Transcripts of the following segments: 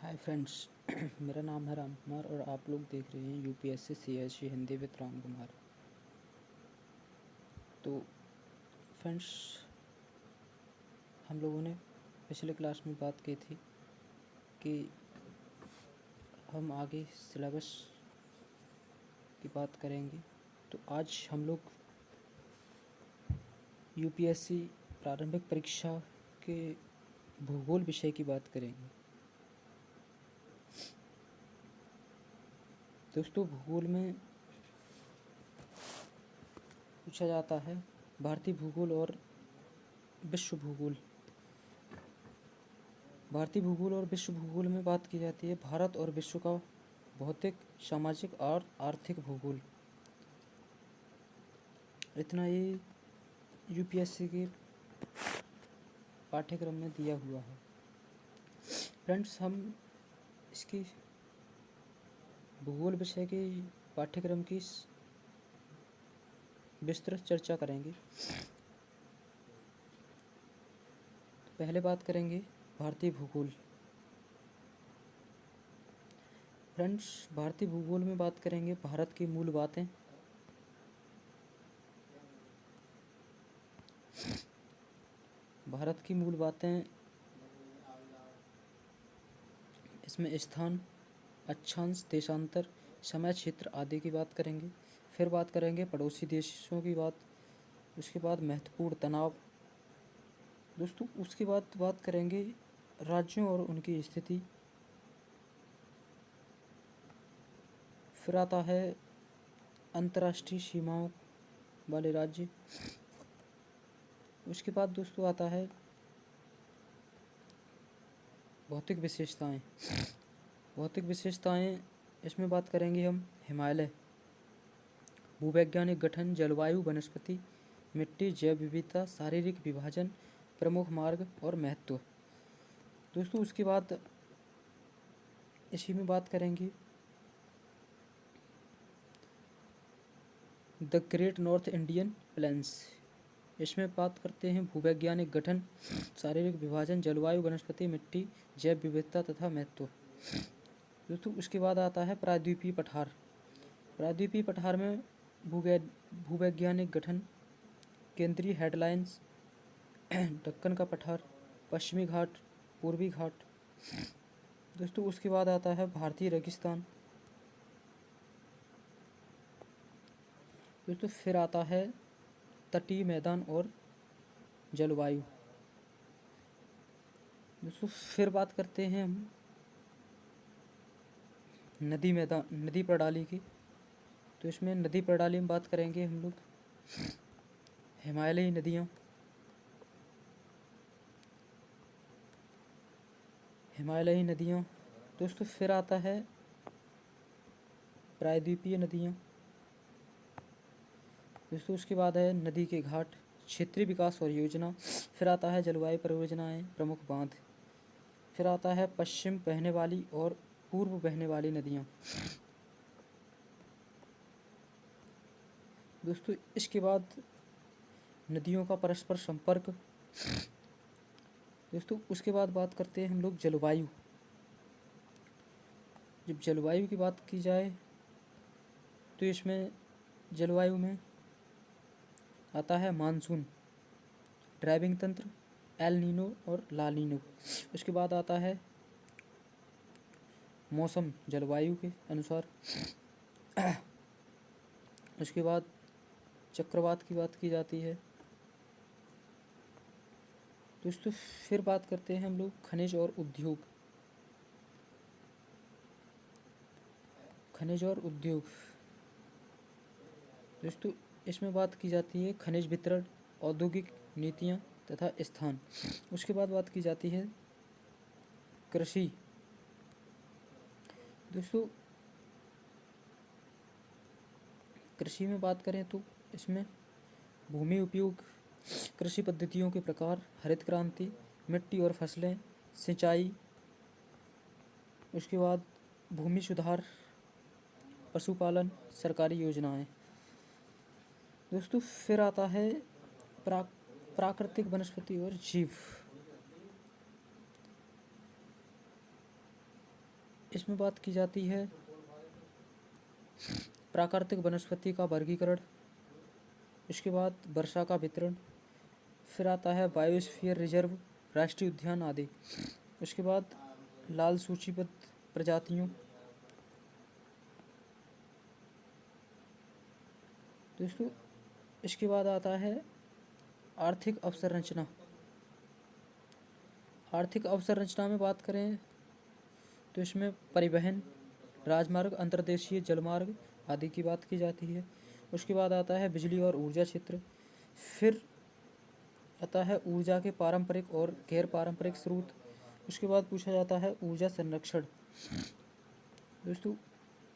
Hi friends. मेरा नाम है राम कुमार और आप लोग देख रहे हैं UPSC CSC Hindi with Ram Kumar. तो फ्रेंड्स, हम लोगों ने पिछले क्लास में बात की थी कि हम आगे सिलेबस की बात करेंगे। तो आज हम लोग यूपीएससी प्रारंभिक परीक्षा के भूगोल विषय की बात करेंगे। दोस्तों, भूगोल में पूछा जाता है भारतीय भूगोल और विश्व भूगोल। भारतीय भूगोल और विश्व भूगोल में बात की जाती है भारत और विश्व का भौतिक, सामाजिक और आर्थिक भूगोल। इतना ही यूपीएससी के पाठ्यक्रम में दिया हुआ है। फ्रेंड्स, हम इसकी भूगोल विषय के पाठ्यक्रम की विस्तृत चर्चा करेंगे। पहले बात करेंगे भारतीय भूगोल। फ्रेंड्स, भारतीय भूगोल में बात करेंगे भारत की मूल बातें, भारत की मूल बातें। इसमें स्थान, अक्षांश, देशांतर, समय, क्षेत्र आदि की बात करेंगे। फिर बात करेंगे पड़ोसी देशों की बात। उसके बाद महत्वपूर्ण तनाव। दोस्तों, उसके बाद बात करेंगे राज्यों और उनकी स्थिति। फिर आता है अंतर्राष्ट्रीय सीमाओं वाले राज्य। उसके बाद दोस्तों आता है भौतिक विशेषताएं। भौतिक विशेषताएं इसमें बात करेंगे हम हिमालय, भूवैज्ञानिक गठन, जलवायु, वनस्पति, मिट्टी, जैव विविधता, शारीरिक विभाजन, प्रमुख मार्ग और महत्व। दोस्तों, उसके बाद इसी में बात करेंगे the great north Indian plains. इसमें बात करते हैं भूवैज्ञानिक गठन, शारीरिक विभाजन, जलवायु, वनस्पति, मिट्टी, जैव विविधता तथा महत्व। दोस्तों, उसके बाद आता है प्रायद्वीपीय पठार। प्रायद्वीपीय पठार में भूवैज्ञानिक गठन, केंद्रीय हेडलाइंस, दक्कन का पठार, पश्चिमी घाट, पूर्वी घाट। दोस्तों, उसके बाद आता है भारतीय रेगिस्तान। दोस्तों, फिर आता है तटीय मैदान और जलवायु। दोस्तों, फिर बात करते हैं हम नदी प्रणाली की। तो इसमें नदी प्रणाली में बात करेंगे हम लोग हिमालयी नदियाँ, हिमालयी नदियाँ। दोस्तों, फिर आता है प्रायद्वीपीय नदियाँ। दोस्तों, उसके बाद है नदी के घाट, क्षेत्रीय विकास और योजना। फिर आता है जलवायु परियोजनाएं, प्रमुख बांध। फिर आता है पश्चिम बहने वाली और पूर्व बहने वाली नदियाँ। दोस्तों, इसके बाद नदियों का परस्पर संपर्क। दोस्तों, उसके बाद बात करते हैं हम लोग जलवायु। जब जलवायु की बात की जाए तो इसमें जलवायु में आता है मानसून, ड्राइविंग तंत्र, एल नीनो और ला नीनो। उसके बाद आता है मौसम जलवायु के अनुसार। उसके बाद चक्रवात की बात की जाती है। दोस्तों, फिर बात करते हैं हम लोग खनिज और उद्योग। खनिज और उद्योग। दोस्तों, इसमें बात की जाती है खनिज वितरण, औद्योगिक नीतियाँ तथा स्थान। उसके बाद बात की जाती है कृषि। दोस्तों, कृषि में बात करें तो इसमें भूमि उपयोग, कृषि पद्धतियों के प्रकार, हरित क्रांति, मिट्टी और फसलें, सिंचाई। उसके बाद भूमि सुधार, पशुपालन, सरकारी योजनाएं। दोस्तों, फिर आता है प्राकृतिक वनस्पति और जीव। इसमें बात की जाती है प्राकृतिक वनस्पति का वर्गीकरण, इसके बाद वर्षा का वितरण, फिर आता है बायोस्फीयर रिजर्व, राष्ट्रीय उद्यान आदि। उसके बाद लाल सूचीबद्ध प्रजातियों। दोस्तों इसके बाद आता है आर्थिक अवसंरचना। आर्थिक अवसंरचना में बात करें तो इसमें परिवहन, राजमार्ग, अंतर्देशीय जलमार्ग आदि की बात की जाती है। उसके बाद आता है बिजली और ऊर्जा क्षेत्र, फिर आता है ऊर्जा के पारंपरिक और गैर पारंपरिक स्रोत। उसके बाद पूछा जाता है ऊर्जा संरक्षण। दोस्तों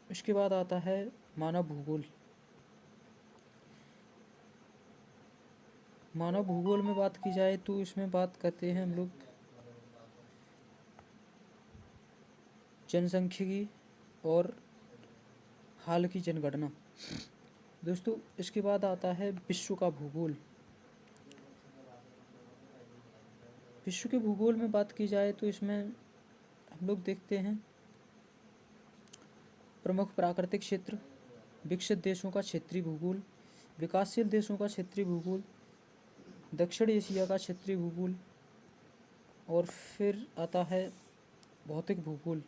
इसके बाद आता है मानव भूगोल। मानव भूगोल में बात की जाए तो इसमें बात करते हैं हम लोग जनसांख्यिकी और हाल की जनगणना। दोस्तों इसके बाद आता है विश्व का भूगोल। विश्व के भूगोल में बात की जाए तो इसमें हम लोग देखते हैं प्रमुख प्राकृतिक क्षेत्र, विकसित देशों का क्षेत्रीय भूगोल, विकासशील देशों का क्षेत्रीय भूगोल, दक्षिण एशिया का क्षेत्रीय भूगोल, और फिर आता है भौतिक भूगोल।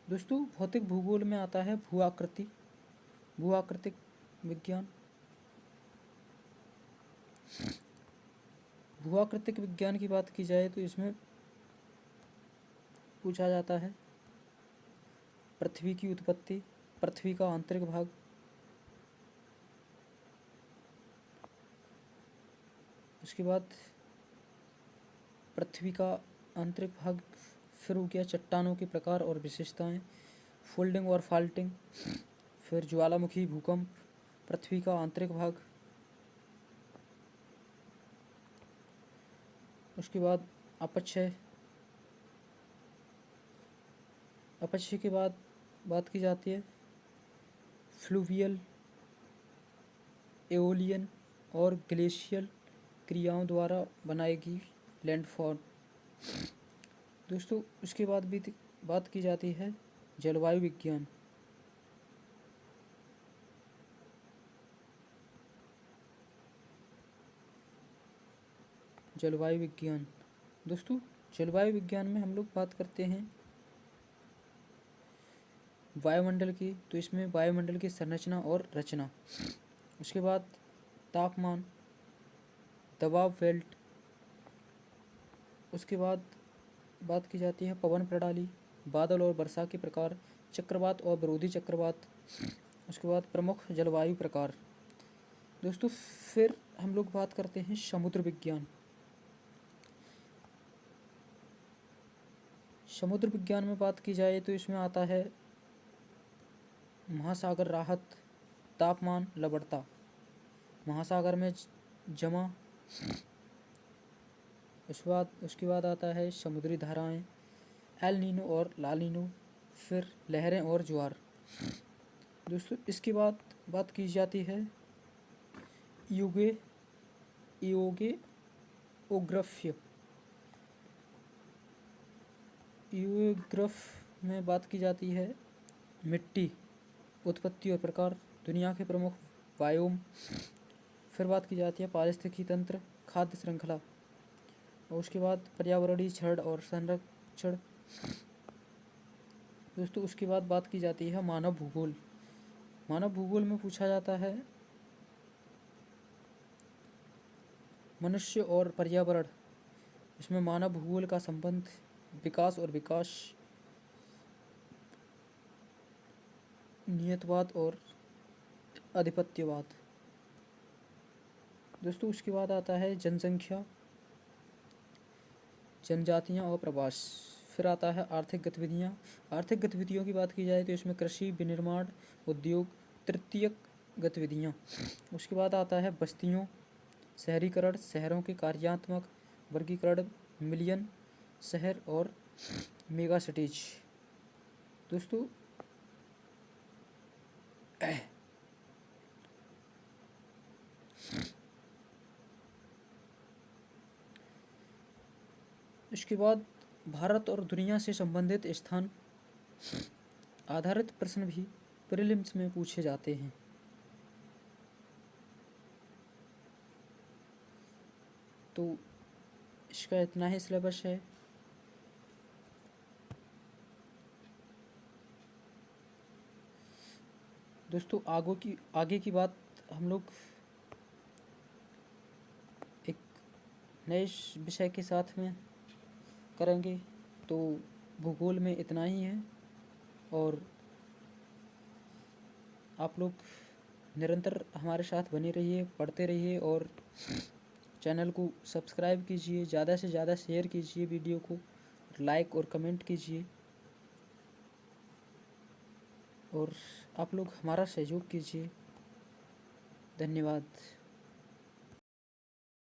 दोस्तों भौतिक भूगोल में आता है भू आकृतिक विज्ञान। भू आकृतिक विज्ञान की बात की जाए तो इसमें पूछा जाता है पृथ्वी की उत्पत्ति, पृथ्वी का आंतरिक भाग, उसके बाद पृथ्वी का आंतरिक भाग, फिर हो गया चट्टानों के प्रकार और विशेषताएं, फोल्डिंग और फाल्टिंग, फिर ज्वालामुखी, भूकंप, पृथ्वी का आंतरिक भाग, उसके बाद अपक्षय। अपक्षय के बाद बात की जाती है फ्लूवियल, एओलियन और ग्लेशियल क्रियाओं द्वारा बनाएगी लैंडफॉल। दोस्तों उसके बाद भी बात की जाती है जलवायु विज्ञान। जलवायु विज्ञान। दोस्तों जलवायु विज्ञान में हम लोग बात करते हैं वायुमंडल की, तो इसमें वायुमंडल की संरचना और रचना, उसके बाद तापमान, दबाव बेल्ट, उसके बाद बात की जाती है पवन प्रणाली, बादल और वर्षा के प्रकार, चक्रवात और विरोधी चक्रवात, उसके बाद प्रमुख जलवायु प्रकार। दोस्तों फिर हम लोग बात करते हैं समुद्र विज्ञान। समुद्र विज्ञान में बात की जाए तो इसमें आता है महासागर राहत, तापमान, लवणता, महासागर में जमा, उसके बाद आता है समुद्री धाराएं, एल नीनो और ला नीनो, फिर लहरें और ज्वार। दोस्तों इसके बाद बात की जाती है ईओग्राफी। ईओग्राफ में बात की जाती है मिट्टी, उत्पत्ति और प्रकार, दुनिया के प्रमुख बायोम, फिर बात की जाती है पारिस्थितिकी तंत्र, खाद्य श्रृंखला, और उसके बाद पर्यावरणीय क्षरण और संरक्षण। दोस्तों उसके बाद बात की जाती है मानव भूगोल। मानव भूगोल में पूछा जाता है मनुष्य और पर्यावरण, इसमें मानव भूगोल का संबंध, विकास और विकास, नियतवाद और आधिपत्यवाद। दोस्तों उसके बाद आता है जनसंख्या, जनजातियाँ और प्रवास, फिर आता है आर्थिक गतिविधियाँ। आर्थिक गतिविधियों की बात की जाए तो इसमें कृषि, विनिर्माण, उद्योग, तृतीयक गतिविधियाँ। उसके बाद आता है बस्तियों, शहरीकरण, शहरों के कार्यात्मक वर्गीकरण, मिलियन शहर और मेगा सिटीज। दोस्तों इसके बाद भारत और दुनिया से संबंधित स्थान, आधारित प्रश्न भी प्रीलिम्स में पूछे जाते हैं। तो इसका इतना ही सिलेबस है। दोस्तों आगे की बात हम लोग एक नए विषय के साथ में करेंगे। तो भूगोल में इतना ही है, और आप लोग निरंतर हमारे साथ बने रहिए, पढ़ते रहिए, और चैनल को सब्सक्राइब कीजिए, ज़्यादा से ज़्यादा शेयर कीजिए वीडियो को, लाइक और कमेंट कीजिए, और आप लोग हमारा सहयोग कीजिए। धन्यवाद।